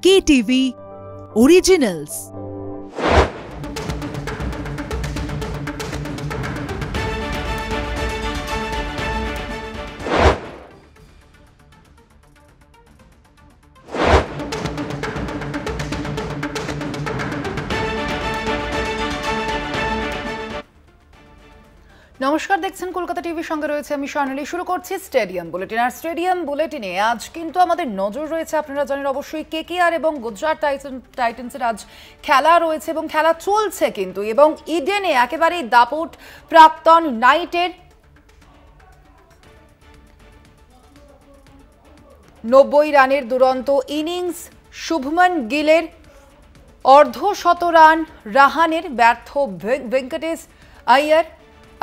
KTV Originals। নমস্কার, দেখছেন কলকাতা টিভির সঙ্গে রয়েছে আমি স্বর্ণালী। শুরু করছি স্টেডিয়াম বুলেটিন। আর স্টেডিয়াম বুলেটিনে আজ কিন্তু আমাদের নজর রয়েছে, আপনারা জানেন অবশ্যই, কেকেআর এবং গুজরাট টাইটান্সের আজ খেলা রয়েছে এবং খেলা চলছে কিন্তু। এবং ইডেনে একেবারেই দাপট প্রাক্তন নাইটের 90 রানের দুরন্ত ইনিংস, শুভমন গিলের অর্ধশত রান, রাহানের ব্যর্থ, ভেঙ্কটেশ আয়ার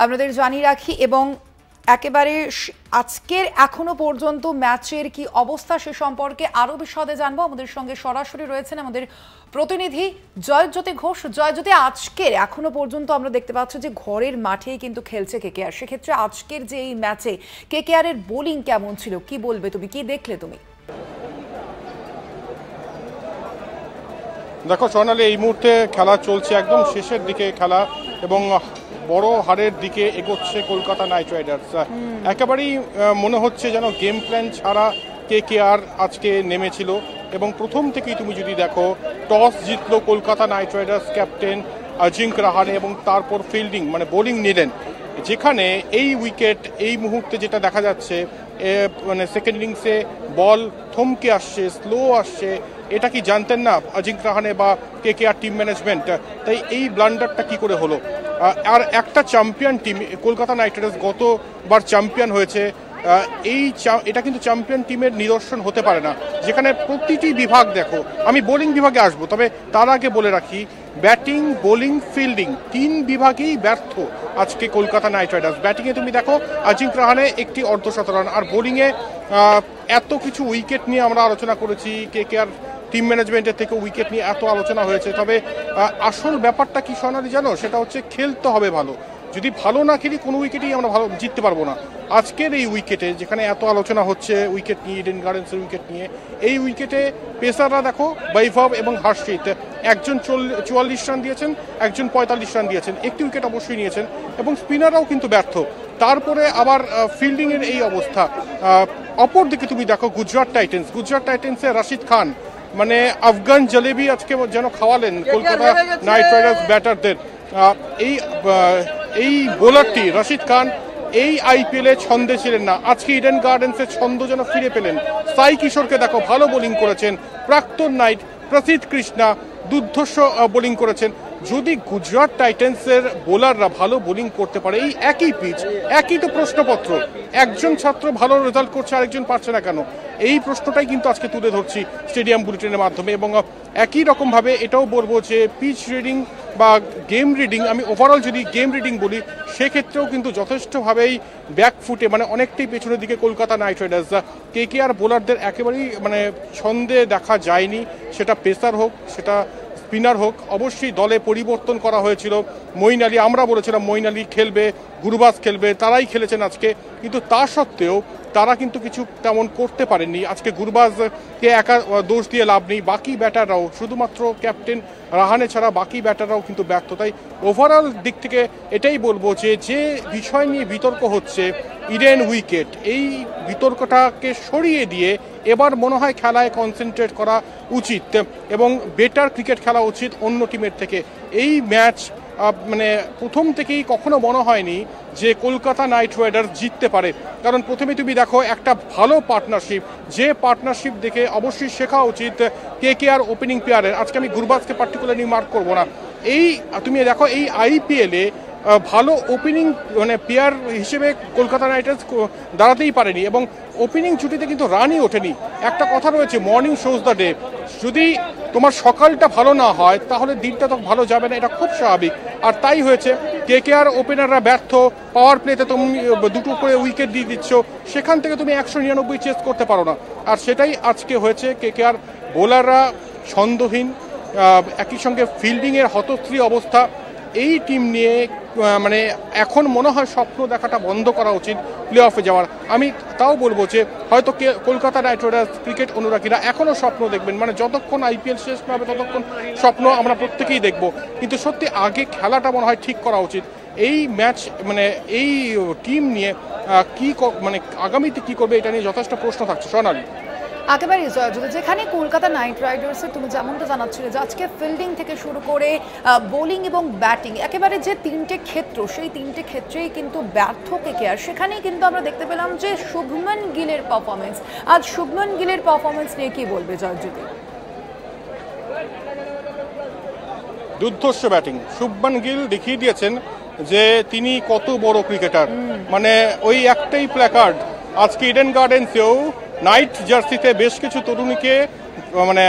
আপনাদের জানিয়ে রাখি। এবং একেবারে আজকের এখনো পর্যন্ত ম্যাচের কি অবস্থা সে সম্পর্কে আরও বিশদে জানবো। আমাদের সঙ্গে সরাসরি রয়েছেন আমাদের প্রতিনিধি জয়জ্যোতি ঘোষ। জয়জ্যোতি, আজকের এখনো পর্যন্ত আমরা দেখতে পাচ্ছি যে ঘরের মাঠেই কিন্তু খেলছে কেকেআর। সেক্ষেত্রে আজকের যে এই ম্যাচে কেকেআরের বোলিং কেমন ছিল, কি বলবে তুমি, কি দেখলে তুমি? দেখো সোনালি, এই মুহূর্তে খেলা চলছে, একদম শেষের দিকে খেলা এবং বড় হারের দিকে এগোচ্ছে কলকাতা নাইট রাইডার্স। একেবারেই মনে হচ্ছে যেন গেম প্ল্যান ছাড়া কেকেআর আজকে নেমেছিল। এবং প্রথম থেকেই তুমি যদি দেখো, টস জিতলো Kolkata night Riders, captain Ajinkya Rahane, এবং তারপর ফিল্ডিং মানে বোলিং নিলেন। যেখানে এই উইকেট এই মুহূর্তে যেটা দেখা যাচ্ছে, মানে সেকেন্ড ইনিংসে বল থমকে আসছে, স্লো আসছে, এটা কি জানতেন না অজিঙ্ক রাহানে বা কেকেআর টিম ম্যানেজমেন্ট? তাই এই ব্লান্ডারটা কি করে হলো? আর একটা champion team, Kolkata night Riders গতবার চ্যাম্পিয়ন হয়েছে, এটা কিন্তু চ্যাম্পিয়ন টিমের নিদর্শন হতে পারে না, যেখানে প্রতিটি বিভাগ দেখো। আমি বোলিং বিভাগে আসবো, তবে তার আগে বলে রাখি, ব্যাটিং, বোলিং, ফিল্ডিং 3 বিভাগেই ব্যর্থ আজকে কলকাতা নাইট রাইডার্স। ব্যাটিংয়ে তুমি দেখো অজিঙ্ক রাহানে একটি অর্ধশত রান, আর বোলিংয়ে এত কিছু উইকেট নিয়ে আমরা আলোচনা করেছি, কেকেআর টিম ম্যানেজমেন্টের থেকে উইকেট নিয়ে এত আলোচনা হয়েছে। তবে আসল ব্যাপারটা কি সোনালি জানো? সেটা হচ্ছে খেলতে হবে ভালো। যদি ভালো না খেলি কোনো উইকেটেই আমরা ভালো জিততে পারবো না। আজকের এই উইকেটে যেখানে এত আলোচনা হচ্ছে উইকেট নিয়ে, ইডেন গার্ডেন্সের উইকেট নিয়ে, এই উইকেটে পেসাররা দেখো, বৈভব এবং হর্ষিত, একজন 44 রান দিয়েছেন, একজন 45 রান দিয়েছেন, একটি উইকেট অবশ্যই নিয়েছেন, এবং স্পিনাররাও কিন্তু ব্যর্থ। তারপরে আবার ফিল্ডিংয়ের এই অবস্থা। অপরদিকে তুমি দেখো গুজরাট টাইটেন্সের রাশিদ খান, মানে আফগান জলেবি আজকে যেন খাওয়ালেন কলকাতা নাইট রাইডার্স ব্যাটারদের। এই বোলারটি রাশিদ খান এই আইপিএলে ছন্দে ছিলেন না, আজকে ইডেন গার্ডেন্সের ছন্দ যেন ফিরে পেলেন। সাই কিশোরকে দেখো, ভালো বোলিং করেছেন। প্রাক্তন নাইট প্রসিদ্ধ কৃষ্ণা দুর্ধর্ষ বোলিং করেছেন। যদি গুজরাট টাইটেন্সের বোলাররা ভালো বোলিং করতে পারে, এই একই পিচ, একই তো প্রশ্নপত্র, একজন ছাত্র ভালো রেজাল্ট করছে, আরেকজন পারছে না কেন? এই প্রশ্নটাই কিন্তু আজকে তুলে ধরছি স্টেডিয়াম বুলেটিনের মাধ্যমে। এবং একই রকমভাবে এটাও বলবো যে পিচ রিডিং বা গেম রিডিং, আমি ওভারঅল যদি গেম রিডিং বলি, সেক্ষেত্রেও কিন্তু যথেষ্টভাবেই ব্যাকফুটে, মানে অনেকটাই পেছনের দিকে কলকাতা নাইট রাইডার্স। কেকেআর বোলারদের একেবারেই মানে ছন্দে দেখা যায়নি, সেটা পেসার হোক, সেটা স্পিনার হোক। অবশ্যই দলে পরিবর্তন করা হয়েছিল। মঈন আলী, আমরা বলেছিলাম মঈন আলী খেলবে, গুরবাজ খেলবে, তারাই খেলেছেন আজকে, কিন্তু তা সত্ত্বেও তারা কিন্তু কিছু তেমন করতে পারেননি। আজকে গুরবাজকে একা দোষ দিয়ে লাভ নেই, বাকি ব্যাটাররাও, শুধুমাত্র ক্যাপ্টেন রাহানে ছাড়া বাকি ব্যাটাররাও কিন্তু ব্যর্থ। তাই ওভারঅল দিক থেকে এটাই বলবো যে বিষয় নিয়ে বিতর্ক হচ্ছে, ইডেন উইকেট, এই বিতর্কটাকে সরিয়ে দিয়ে এবার মনে হয় খেলায় কনসেন্ট্রেট করা উচিত এবং বেটার ক্রিকেট খেলা উচিত অন্য টিমের থেকে। এই ম্যাচ মানে প্রথম থেকেই কখনো মনে হয়নি যে কলকাতা নাইট রাইডার্স জিততে পারে, কারণ প্রথমে তুমি দেখো একটা ভালো পার্টনারশিপ, যে পার্টনারশিপ দেখে অবশ্যই শেখা উচিত কেকেআর ওপেনিং পেয়ারের। আজকে আমি গুরবাজকে পার্টিকুলারলি মার্ক করবো না, এই তুমি দেখো এই আইপিএলে ভালো ওপেনিং মানে পেয়ার হিসেবে কলকাতা নাইট রাইডার্স দাঁড়াতেই পারেনি, এবং ওপেনিং জুটিতে কিন্তু রানই ওঠেনি। একটা কথা রয়েছে, মর্নিং শোজ দ্য ডে। যদি তোমার সকালটা ভালো না হয় তাহলে দিনটা তো ভালো যাবে না, এটা খুব স্বাভাবিক। আর তাই হয়েছে, কেকেআর ওপেনাররা ব্যর্থ, পাওয়ার প্লেতে তুমি 2টো করে উইকেট দিয়ে দিচ্ছ, সেখান থেকে তুমি 199 চেস করতে পারো না। আর সেটাই আজকে হয়েছে। কেকেআর বোলাররা ছন্দহীন, একই সঙ্গে ফিল্ডিংয়ের হতশ্রী অবস্থা। এই টিম নিয়ে মানে এখন মনে হয় স্বপ্ন দেখাটা বন্ধ করা উচিত প্লে অফে যাওয়ার। আমি তাও বলবো যে হয়তো কলকাতা নাইট রাইডার্স ক্রিকেট অনুরাগীরা এখনও স্বপ্ন দেখবেন, মানে যতক্ষণ আইপিএল শেষ না হবে ততক্ষণ স্বপ্ন আমরা প্রত্যেকেই দেখব, কিন্তু সত্যি আগে খেলাটা মনে হয় ঠিক করা উচিত। এই ম্যাচ মানে এই টিম নিয়ে কি মানে আগামীতে কি করবে এটা নিয়ে যথেষ্ট প্রশ্ন থাকছে। সোনালী একেবারেই জয়যুত, যেখানে কলকাতা নাইট রাইডার্সের তুমি যেমনটা জানাচ্ছিলে যে আজকে ফিল্ডিং থেকে শুরু করে বোলিং এবং ব্যাটিং একেবারে যে তিনটে ক্ষেত্র, সেই তিনটে ক্ষেত্রেই কিন্তু ব্যর্থ কেকেআর। সেখানেই কিন্তু আমরা দেখতে পেলাম যে শুভমন গিলের পারফরমেন্স। আজ শুভমন গিলের পারফরমেন্স নিয়ে কি বলবে জয়যুত? দুর্ধর্ষ ব্যাটিং। শুভমন গিল দেখিয়ে দিয়েছেন যে তিনি কত বড় ক্রিকেটার। মানে ওই একটাই প্ল্যাকার্ড আজকে ইডেন গার্ডেন্সেও নাইট জার্সিতে বেশ কিছু তরুণীকে মানে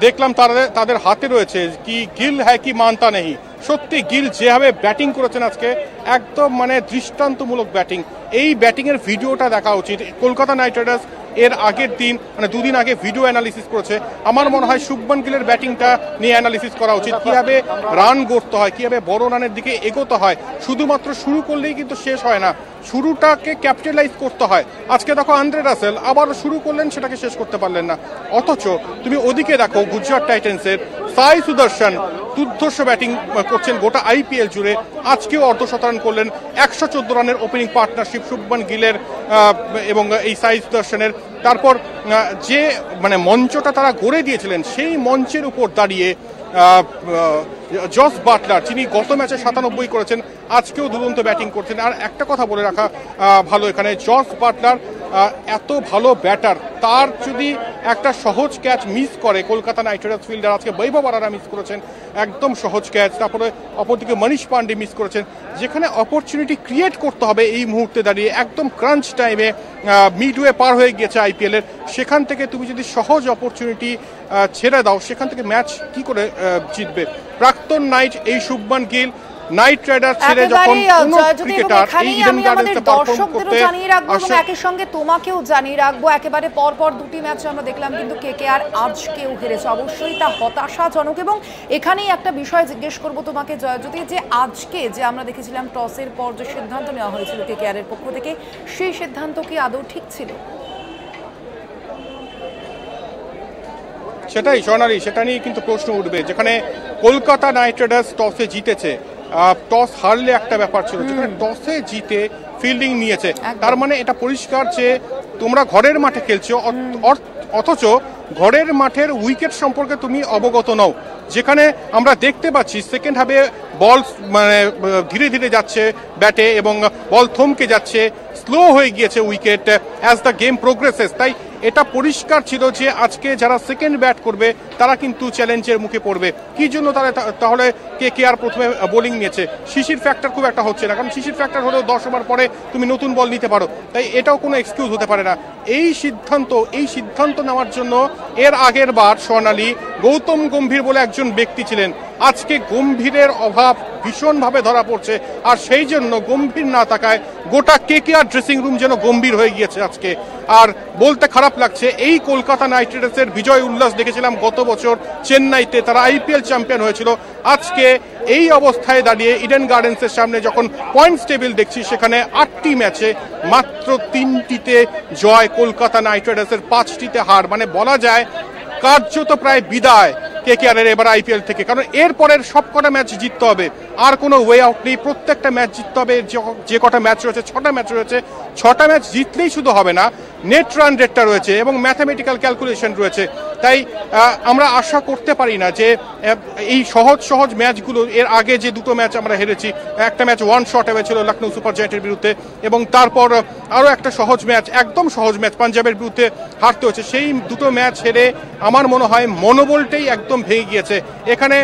দেখলাম তাদের হাতে রয়েছে কি গিল হ্যায় কি মানতা নেই। সত্যি গিল যেভাবে ব্যাটিং করেছেন আজকে একদম মানে দৃষ্টান্তমূলক ব্যাটিং। এই ব্যাটিংয়ের ভিডিওটা দেখা উচিত। কলকাতা নাইট রাইডার্স এর আগের দিন মানে দুদিন আগে ভিডিও অ্যানালিসিস করেছে। আমার মনে হয় শুভমন গিলের ব্যাটিংটা নিয়ে অ্যানালিসিস করা উচিত, কীভাবে রান গড়তে হয়, কীভাবে বড় রানের দিকে এগোতে হয়। শুধুমাত্র শুরু করলেই কিন্তু শেষ হয় না, শুরুটাকে ক্যাপিটালাইজ করতে হয়। আজকে দেখো আন্দ্রে রাসেল আবার শুরু করলেন, সেটাকে শেষ করতে পারলেন না। অথচ তুমি ওদিকে দেখো গুজরাট টাইটান্সের সাই সুদর্শন দুর্ধর্ষ ব্যাটিং করছেন গোটা আইপিএল জুড়ে। আজকেও অর্ধশতরান করলেন। 114 রানের ওপেনিং পার্টনারশিপ শুভমন গিলের এবং এই সাই সুদর্শনের। তারপর যে মানে মঞ্চটা তারা গড়ে দিয়েছিলেন সেই মঞ্চের উপর দাঁড়িয়ে জস বাটলার, যিনি গত ম্যাচে 97 করেছেন, আজকেও দুরন্ত ব্যাটিং করছেন। আর একটা কথা বলে রাখা ভালো, এখানে জস বাটলার এত ভালো ব্যাটার, তার যদি একটা সহজ ক্যাচ মিস করে কলকাতা নাইট রাইডার্স ফিল্ডার, আজকে বৈভব আরোরা মিস করেছেন একদম সহজ ক্যাচ, তারপরে অপরদিকে মনীষ পান্ডে মিস করেছেন। যেখানে অপরচুনিটি ক্রিয়েট করতে হবে এই মুহূর্তে দাঁড়িয়ে একদম ক্রাঞ্চ টাইমে, মিডওয়ে পার হয়ে গিয়েছে আইপিএলের, সেখান থেকে তুমি যদি সহজ অপরচুনিটি ছেড়ে দাও, সেখান থেকে ম্যাচ কি করে জিতবে? প্রাক্তন নাইট এই শুভমন গিল নাইট রাইডার ছেড়ে যখন কোনো ক্রিকেটার এই ইডেন গার্ডেন্সে পারফর্ম করতে আসে। একই সঙ্গে তোমাকেও জানিয়ে রাখবো, একেবারে পরপর দুটি ম্যাচ আমরা দেখলাম কিন্তু কেকেআর আজকেও হেরেছে। অবশ্যই তা হতাশাজনক। এবং এখানেই একটা বিষয় জিজ্ঞেস করবো তোমাকে জয়জ্যোতি, যে আজকে যে আমরা দেখেছিলাম টসের পর যে সিদ্ধান্ত নেওয়া হয়েছিল কেকেআর এর পক্ষ থেকে, সেই সিদ্ধান্ত কি আদৌ ঠিক ছিল? সেটাই সোনালী, সেটা নিয়ে কিন্তু প্রশ্ন উঠবে। যেখানে কলকাতা নাইট রাইডার্স টসে জিতেছে, টস হারলে একটা ব্যাপার ছিল, যেখানে টসে জিতে ফিল্ডিং নিয়েছে, তার মানে এটা পরিষ্কার যে তোমরা ঘরের মাঠে খেলছো, অথচ ঘরের মাঠের উইকেট সম্পর্কে তুমি অবগত নও। যেখানে আমরা দেখতে পাচ্ছি সেকেন্ড হাফে বল মানে ধীরে ধীরে যাচ্ছে ব্যাটে এবং বল থমকে যাচ্ছে, স্লো হয়ে গিয়েছে wicket as the game progresses. তাই এটা পরিষ্কার ছিল যে আজকে যারা সেকেন্ড ব্যাট করবে তারা কিন্তু চ্যালেঞ্জের মুখে পড়বে। কি জন্য তাহলে কেকেআর প্রথমে বোলিং নিয়েছে? শিশির ফ্যাক্টর খুব একটা হচ্ছে না, কারণ শিশির ফ্যাক্টর হলেও 10 ওভার পরে তুমি নতুন বল নিতে পারো, তাই এটাও কোনো এক্সকিউজ হতে পারে না। এই সিদ্ধান্ত নেওয়ার জন্য এর আগের বার স্বর্ণালী গৌতম গম্ভীর বলে একজন ব্যক্তি ছিলেন, আজকে গম্ভীরের অভাব ভীষণভাবে ধরা পড়ছে। আর সেই জন্য গম্ভীর না থাকায় গোটা কেকেআর ড্রেসিং রুম যেন গম্ভীর হয়ে গিয়েছে আজকে। আর বলতে খারাপ লাগছে, এই কলকাতা নাইট রাইডার্সের বিজয় উল্লাস দেখেছিলাম গত বছর চেন্নাইতে, তারা আইপিএল চ্যাম্পিয়ন হয়েছিল। আজকে এই অবস্থায় দাঁড়িয়ে ইডেন গার্ডেন্সের সামনে যখন পয়েন্টস টেবিল দেখছি, সেখানে 8টি ম্যাচে মাত্র 3টিতে জয় কলকাতা নাইট রাইডার্সের, 5টিতে হার। মানে বলা যায় কার্যত প্রায় বিদায় কেকেআরের এবার আইপিএল থেকে, কারণ এরপরের সব কটা ম্যাচ জিততে হবে, আর কোনো ওয়ে আউট নেই। প্রত্যেকটা ম্যাচ জিততে হবে। যে কটা ম্যাচ রয়েছে, 6টা ম্যাচ রয়েছে, 6টা ম্যাচ জিতলেই শুধু হবে না, নেট রান রেটটা রয়েছে এবং ম্যাথামেটিক্যাল ক্যালকুলেশন রয়েছে। তাই আমরা আশা করতে পারি না যে এই সহজ ম্যাচগুলো, এর আগে যে দুটো ম্যাচ আমরা হেরেছি, একটা ম্যাচ ওয়ান শট হয়েছিল লখনৌ সুপার জায়েন্টের বিরুদ্ধে, এবং তারপর আরও একটা সহজ ম্যাচ, একদম সহজ ম্যাচ পাঞ্জাবের বিরুদ্ধে হারতে হয়েছে। সেই দুটো ম্যাচ হেরে আমার মনে হয় মনোবলটাই একদম ভেঙে গিয়েছে। এখানে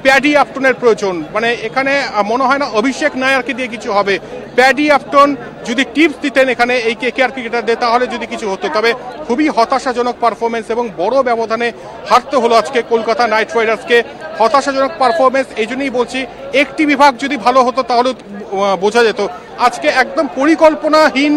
প্যাডি আপটনের প্রয়োজন, মানে এখানে মনে হয় না অভিষেক নায়ারকে দিয়ে কিছু হবে। প্যাডি আপটন যদি টিপস দিতেন এখানে এই কেকেআর ক্রিকেটারদের, তাহলে যদি কিছু হতো। তবে খুবই হতাশাজনক পারফরমেন্স এবং বড় ব্যবধানে হারতে হলো আজকে কলকাতা নাইট রাইডার্সকে। হতাশাজনক পারফরমেন্স এই জন্যই বলছি, একটি বিভাগ যদি ভালো হতো তাহলে বোঝা যেত। আজকে একদম পরিকল্পনাহীন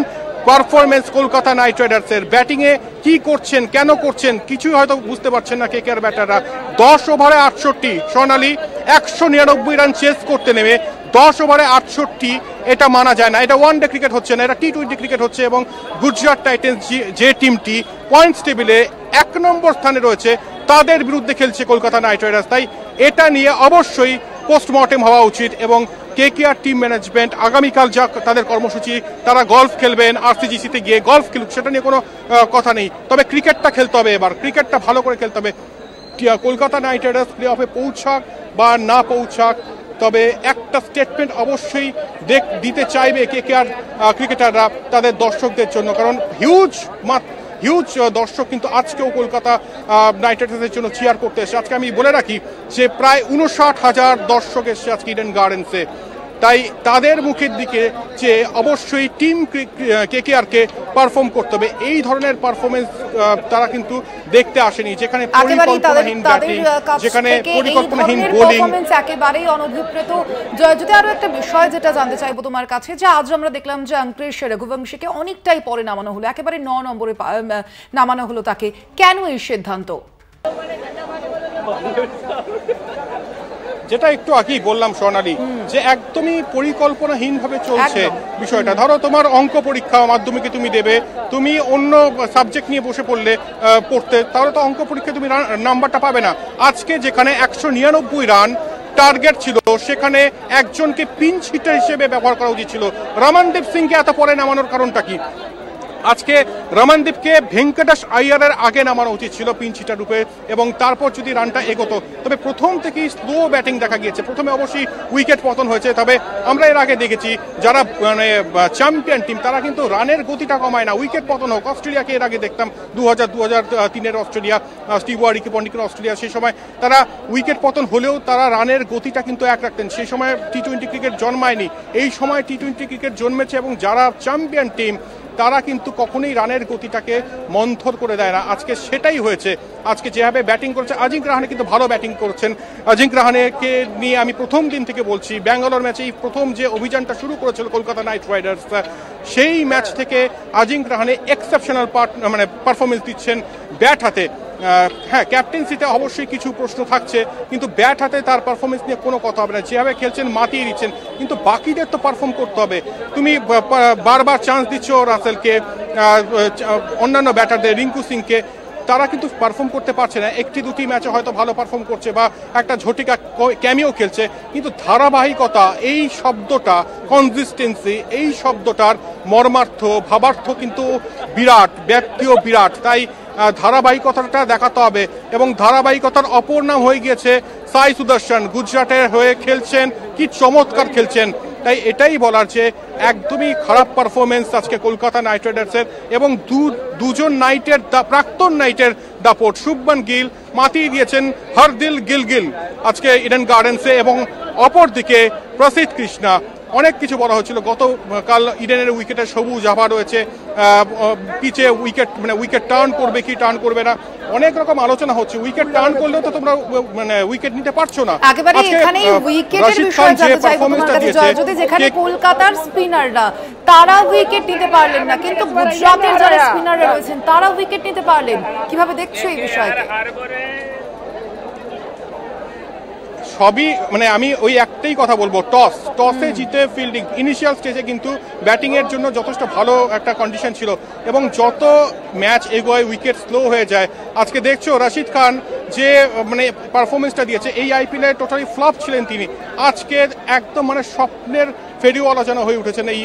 পারফরমেন্স কলকাতা নাইট রাইডার্সের। ব্যাটিংয়ে কি করছেন, কেন করছেন, কিছুই হয়তো বুঝতে পারছেন না কেকেআর ব্যাটাররা। 10 ওভারে 68 সোনালি 199 রান চেস করতে নেমে 10 ওভারে 68, এটা মানা যায় না। এটা ওয়ান ডে ক্রিকেট হচ্ছে না, এটা টি-20 ক্রিকেট হচ্ছে। এবং গুজরাট টাইটেন্স যে টিমটি পয়েন্টস টেবিলে 1 নম্বর স্থানে রয়েছে, তাদের বিরুদ্ধে খেলছে কলকাতা নাইট রাইডার্স। তাই এটা নিয়ে অবশ্যই পোস্টমর্টেম হওয়া উচিত। এবং কেকেআর টিম ম্যানেজমেন্ট আগামীকাল যা তাদের কর্মসূচি, তারা গলফ খেলবেন, আরসিজিসিতে গিয়ে গলফ খেলুক, সেটা নিয়ে কোনো কথা নেই। তবে ক্রিকেটটা খেলতে হবে, এবার ক্রিকেটটা ভালো করে খেলতে হবে। কলকাতা নাইট রাইডার্স প্লে অফে পৌঁছাক বা না পৌঁছাক, তবে একটা স্টেটমেন্ট অবশ্যই দিতে চাইবে কেকেআর ক্রিকেটাররা তাদের দর্শকদের জন্য, কারণ হিউজ দর্শক কিন্তু আজকেও কলকাতা নাইট রাইডার্সের জন্য চিয়ার করতে এসেছে। আজকে আমি বলে রাখি যে প্রায় 59,000 দর্শক এসেছে আজকে ইডেন গার্ডেন্সে। তাই তাদের মুখের দিকে যে অবশ্যই টিম কেকেআরকে পারফর্ম করতে হবে, এই ধরনের পারফরমেন্স তারা কিন্তু দেখতে আসেনি, যেখানে পরিকল্পনাহীন ব্যাটিং, যেখানে পরিকল্পনাহীন বোলিং, একেবারেই অনভিপ্রেত। যদি আরো একটা বিষয় যেটা জানতে চাইবো তোমার কাছে, যে আজ আমরা দেখলাম যে অঙ্কুশ রঘুবংশীকে অনেকটাই পরে নামানো হলো, একেবারে 9 নম্বরে নামানো হলো তাকে, কেন এই সিদ্ধান্ত? যেটা একটু আগেই বললাম সোনালি, যে একদমই পরিকল্পনাহীন ভাবে চলছে বিষয়টা। ধরো তোমার অঙ্ক পরীক্ষা মাধ্যমিকে তুমি দেবে, তুমি অন্য সাবজেক্ট নিয়ে বসে পড়তে, তাহলে তো অঙ্ক পরীক্ষায় তুমি নাম্বারটা পাবে না। আজকে যেখানে 199 রান টার্গেট ছিল, সেখানে একজনকে পিঞ্চ হিটার হিসেবে ব্যবহার করা উচিত ছিল। রমনদীপ সিংকে এত পরে নামানোর কারণটা কি? আজকে রমনদীপকে ভেঙ্কটেশ আইয়ারের আগে নামানো উচিত ছিল পিঞ্চ হিটার রূপে, এবং তারপর যদি রানটা এগোতো। তবে প্রথম থেকেই স্লো ব্যাটিং দেখা গিয়েছে, প্রথমে অবশ্যই উইকেট পতন হয়েছে। তবে আমরা এর আগে দেখেছি যারা চ্যাম্পিয়ন টিম তারা কিন্তু রানের গতিটা কমায় না, উইকেট পতন হোক। অস্ট্রেলিয়াকে এর আগে দেখতাম 2003-এর অস্ট্রেলিয়া, স্টিভ ওয়ার, রিকি পন্টিংয়ের অস্ট্রেলিয়া, সেই সময় তারা উইকেট পতন হলেও তারা রানের গতিটা কিন্তু এক রাখতেন। সেই সময় টি-20 ক্রিকেট জন্মায়নি, এই সময় টি-20 ক্রিকেট জন্মেছে। এবং যারা চ্যাম্পিয়ন টিম তারা কিন্তু কখনোই রানের গতিটাকে মন্থর করে দেয় না। আজকে সেটাই হয়েছে। আজকে যেভাবে ব্যাটিং করেছে আজিঙ্ক রাহানে, কিন্তু ভালো ব্যাটিং করছেন। আজিঙ্ক রাহানেকে নিয়ে আমি প্রথম দিন থেকে বলছি, ব্যাঙ্গালোর ম্যাচে এই প্রথম যে অভিযানটা শুরু করেছিল কলকাতা নাইট রাইডার্স, সেই ম্যাচ থেকে আজিঙ্ক রাহানে এক্সেপশনাল পারফরমেন্স দিচ্ছেন ব্যাট হাতে। হ্যাঁ, ক্যাপ্টেন্সিতে অবশ্যই কিছু প্রশ্ন থাকছে, কিন্তু ব্যাট হাতে তার পারফরমেন্স নিয়ে কোনো কথা হবে না। যেভাবে খেলছেন মাতিয়ে দিচ্ছেন, কিন্তু বাকিদের তো পারফর্ম করতে হবে। তুমি বারবার চান্স দিচ্ছ রাসেলকে, অন্যান্য ব্যাটারদের, রিঙ্কু সিংকে, তারা কিন্তু পারফর্ম করতে পারছে না। একটি দুটি ম্যাচে হয়তো ভালো পারফর্ম করছে বা একটা ঝটিকা ক্যামিও খেলছে, কিন্তু ধারাবাহিকতা, এই শব্দটা, কনসিস্টেন্সি, এই শব্দটার মর্মার্থ, ভাবার্থ কিন্তু বিরাট, ব্যক্তিও বিরাট। তাই ধারাবাহিকতাটা দেখাতে হবে। এবং ধারাবাহিকতার অপর নাম হয়ে গিয়েছে সাই সুদর্শন, গুজরাটের হয়ে খেলছেন, কি চমৎকার খেলছেন। তাই এটাই বলার যে একদমই খারাপ পারফরমেন্স আজকে কলকাতা নাইট রাইডার্সের। এবং দুজন নাইটের প্রাক্তন নাইটের দাপট, শুভমান গিল মাতিয়ে দিয়েছেন হরদিল গিল আজকে ইডেন গার্ডেন্সে। এবং অপরদিকে প্রসিদ্ধ কৃষ্ণা, অনেক কিছু বলা হচ্ছিল গতকাল ইডেনের উইকেটে সবুজ আভা রয়েছে, পিচে উইকেট টার্ন করবে কি টার্ন করবে না, অনেক রকম আলোচনা হচ্ছে। উইকেট টার্ন করলেও তো তোমরা উইকেট নিতে পারছো না। একেবারে এখানে উইকেটের বিষয় জানতে চাইবো তোমার কাছে, যদি যেখানে কলকাতার স্পিনাররা তারা উইকেট নিতে পারলেন না, কিন্তু গুজরাটের যারা স্পিনাররা রয়েছেন তারা উইকেট নিতে পারলেন, কিভাবে দেখছো এই বিষয়কে? সবই আমি ওই একটাই কথা বলবো, টসে জিতে ফিল্ডিং। ইনিশিয়াল স্টেজে কিন্তু ব্যাটিং এর জন্য যথেষ্ট ভালো একটা কন্ডিশন ছিল, এবং যত ম্যাচ এগোয় উইকেট স্লো হয়ে যায়। আজকে দেখছো রশিদ খান যে পারফরমেন্সটা দিয়েছে, এই আইপিএলে টোটালি ফ্লপ ছিলেন তিনি। আজকে একদম স্বপ্নের ফেরিওয়ালা যেন হয়ে উঠেছেন এই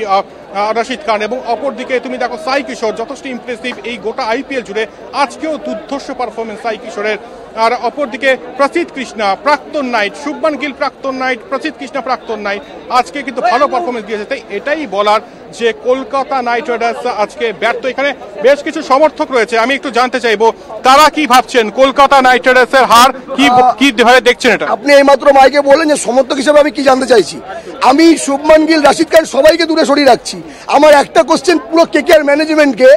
রশিদ খান। এবং অপরদিকে তুমি দেখো সাই কিশোর, যথেষ্ট ইমপ্রেসিভ এই গোটা আইপিএল জুড়ে, আজকেও দুর্ধর্ষ পারফরমেন্স সাই কিশোরের। আর অপরদিকে প্রসিদ্ধ কৃষ্ণা প্রাক্তন নাইট, শুভমান গিল প্রাক্তন নাইট, প্রসিদ্ধ কৃষ্ণা প্রাক্তন নাইট, আজকে কিন্তু ভালো পারফরমেন্স দিয়েছে। তাই এটাই বলার যে কলকাতা নাইট রাইডার্স আজকে ব্যর্থ। এখানে বেশ কিছু সমর্থক রয়েছে, আমি একটু জানতে চাইবো তারা কি ভাবছেন, কলকাতা নাইট রাইডার্সের হার কি ভাবে দেখছেন এটা? আপনি এইমাত্র মাইকে বললেন যে সমর্থক হিসেবে আমি কি জানতে চাইছি। আমি শুভমান গিল, রাশিদ খান সবাইকে দূরে সরিয়ে রাখছি। আমার একটা কোশ্চেন পুরো কেকেআর ম্যানেজমেন্টকে,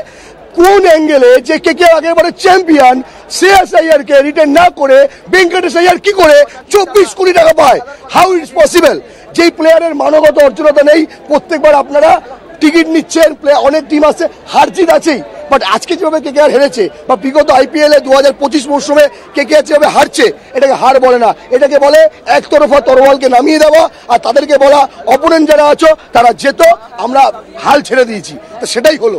কোন অ্যাঙ্গেলে যে কেকেআর আগেরবারে চ্যাম্পিয়ন শ্রেয়াস আইয়ারকে রিটেন না করে ভেঙ্কটেশ আইয়ার কি করে 24 কোটি টাকা পায়? How it's possible? যেই প্লেয়ারের মানগত অর্জনতা নেই, প্রত্যেকবার আপনারা টিকিট নিচ্ছেন, অনেক টিম আছে, হার জিত আছেই, বাট আজকে যেভাবে কেকেআর হেরেছে বা বিগত আইপিএলে 2025 মৌসুমে কেকেআর যেভাবে হারছে, এটাকে হার বলে না, এটাকে বলে একতরফা তরোয়ালকে নামিয়ে দেওয়া, আর তাদেরকে বলা অপোনেন্ট যারা আছো তারা যেত, আমরা হাল ছেড়ে দিয়েছি। তো সেটাই হলো।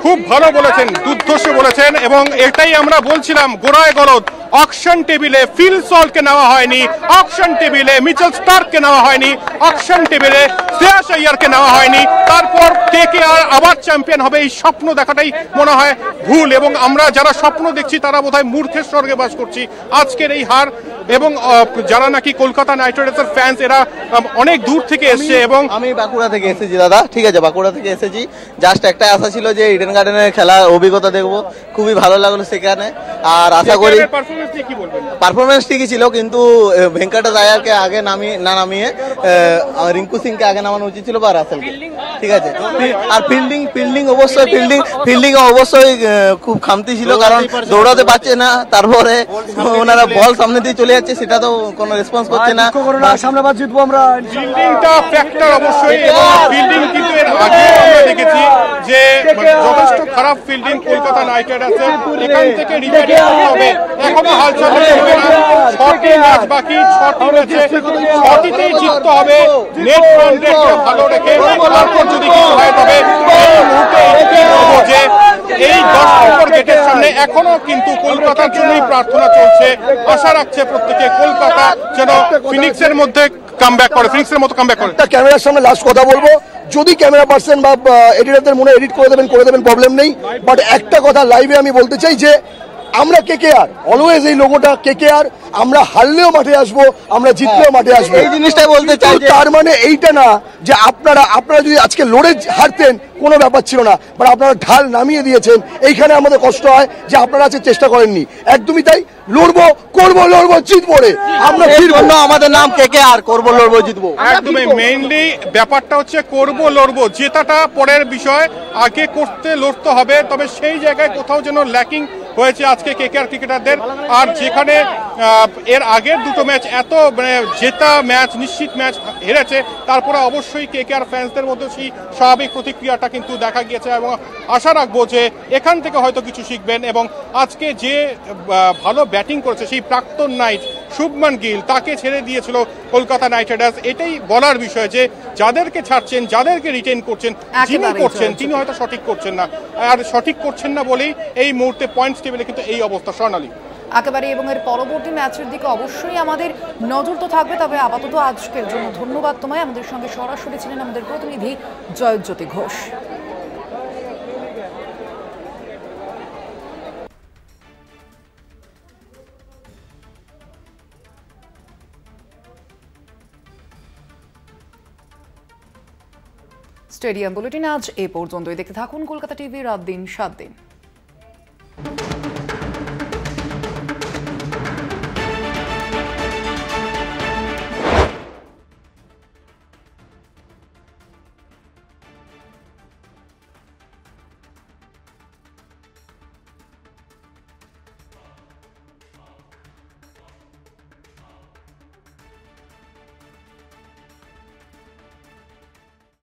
খুব ভালো বলেছেন, দুর্ধর্ষ বলেছেন, এবং এটাই আমরা বলছিলাম গোড়ায় গলদ। অকশন টেবিলে ফিল সল্টকে নেওয়া হয়নি, অকশন টেবিলে মিচেল স্টার্ককে নেওয়া হয়নি, অকশন টেবিলে শ্রেয়াস আইয়ারকে নেওয়া হয়নি। তারপর কেকেআর আবার চ্যাম্পিয়ন হবে এই স্বপ্ন দেখাটাই মনে হয় ভুল, এবং আমরা যারা স্বপ্ন দেখছি তারা বোধহয় মূর্খের স্বর্গে বাস করছি। আজকের এই হার, এবং যারা নাকি কলকাতা নাইট রাইডার্সের ফ্যান্স, এরা অনেক দূর থেকে এসছে। এবং আমি বাঁকুড়া থেকে এসেছি দাদা, ঠিক আছে, বাঁকুড়া থেকে এসেছি। জাস্ট একটাই আশা ছিল যে ইডেন গার্ডেনের খেলার অভিজ্ঞতা দেখবো, খুবই ভালো লাগলো সেখানে। আর আশা করি পারফরমেন্স ঠিকই ছিল, কিন্তু ভেঙ্কটেশ আয়ারকে আগে নামিয়ে রিঙ্কু সিংকে আগে নামানো উচিত ছিল, বা রাসেলকে, ঠিক আছে। আর ফিল্ডিং অবশ্যই খুব খামতি ছিল, কারণ দৌড়াতে পারছে না, তারপরে ওনারা বল সামনে দিয়ে চলে যাচ্ছে, সেটা তো কোনো রেসপন্স করছে না। সামনেবার জিতবো আমরা। ফিল্ডিংটা ফ্যাক্টর অবশ্যই, এবং ফিল্ডিং কিন্তু এর আগে আমরা দেখেছি যে যথেষ্ট খারাপ ফিল্ডিং কলকাতা নাইট রাইডার্সের। এখান থেকে রিটায়ার করতে হবে, এখনো হাল ছাড়তে হবে না। 6টি ম্যাচ বাকি, 6টি ম্যাচে 6টিতেই জিততে হবে। নেট রান রেটটা ভালো রেখে তারপর যদি কিছু হয়, তবে এই মুহূর্তে এটাই বলবো যে এই 10 নম্বর গেটের সামনে এখনো কিন্তু কলকাতার জন্যই প্রার্থনা চলছে। আশা রাখছে প্রত্যেকে কলকাতা যেন ফিনিক্সের মধ্যে কামব্যাক করে, ফিনিক্সের মতো কামব্যাক করে। ক্যামেরার সামনে লাস্ট কথা বলবো, যদি ক্যামেরা পার্সন বা এডিটরদের মনে এডিট করে দেবেন, প্রবলেম নেই। বাট একটা কথা লাইভে আমি বলতে চাই যে আমরা কেকেআর, অলওয়েজ এই লোগোটা কেকেআর, আমরা হারলেও মাঠে আসবো, আমরা জিতলেও মাঠে আসবো, এই জিনিসটাই বলতে চাই। তার মানে এইটা না যে আপনারা যদি আজকে লড়ে হারতেন কোনো ব্যাপার ছিল না, বাট আপনারা ঢাল নামিয়ে দিয়েছেন। এইখানে আমাদের কষ্ট হয় যে আপনারা আজকে চেষ্টা করেননি। একদমই তাই, লড়বো, করবো, লড়বো, জিতবো রে, আমরা ফিরবো। আমাদের নাম কেকেআর, করবো, লড়বো, জিতবো। একদমই মেইনলি ব্যাপারটা হচ্ছে করবো, লড়বো, জেতাটা পরের বিষয়, আগে লড়তে হবে। তবে সেই জায়গায় কোথাও যেন ল্যাকিং হয়েছে আজকে কেকেআর ক্রিকেটারদের। আর যেখানে এর আগের দুটো ম্যাচ এত জেতা ম্যাচ, নিশ্চিত ম্যাচ হেরেছে, তারপরে অবশ্যই কেকেআর ফ্যান্সদের মধ্যে সেই স্বাভাবিক প্রতিক্রিয়াটা কিন্তু দেখা গিয়েছে, এবং আশা রাখবো যে এখান থেকে হয়তো কিছু শিখবেন। এবং আজকে যে ভালো ব্যাটিং করেছে সেই প্রাক্তন নাইট শুভমান গিল, তাকে ছেড়ে দিয়েছিল কলকাতা নাইট রাইডার্স। এটাই বলার বিষয় যে যাদেরকে ছাড়ছেন, যাদেরকে রিটেন করছেন, যিনি করছেন তিনি হয়তো সঠিক করছেন না, আর সঠিক করছেন না বলেই এই মুহূর্তে পয়েন্টস টেবিলে কিন্তু এই অবস্থা। স্বর্ণালী একেবারে, এবং এর পরবর্তী ম্যাচের দিকে অবশ্যই আমাদের নজর তো থাকবে। তবে আপাতত আজকের জন্য ধন্যবাদ তোমায়। আমাদের সঙ্গে সরাসরি ছিলেন আমাদের প্রতিনিধি জয়জ্যোতি ঘোষ। স্টেডিয়াম বুলেটিন আজ এ পর্যন্তই। দেখতে থাকুন কলকাতা টিভি, রাত দিন 7 দিন।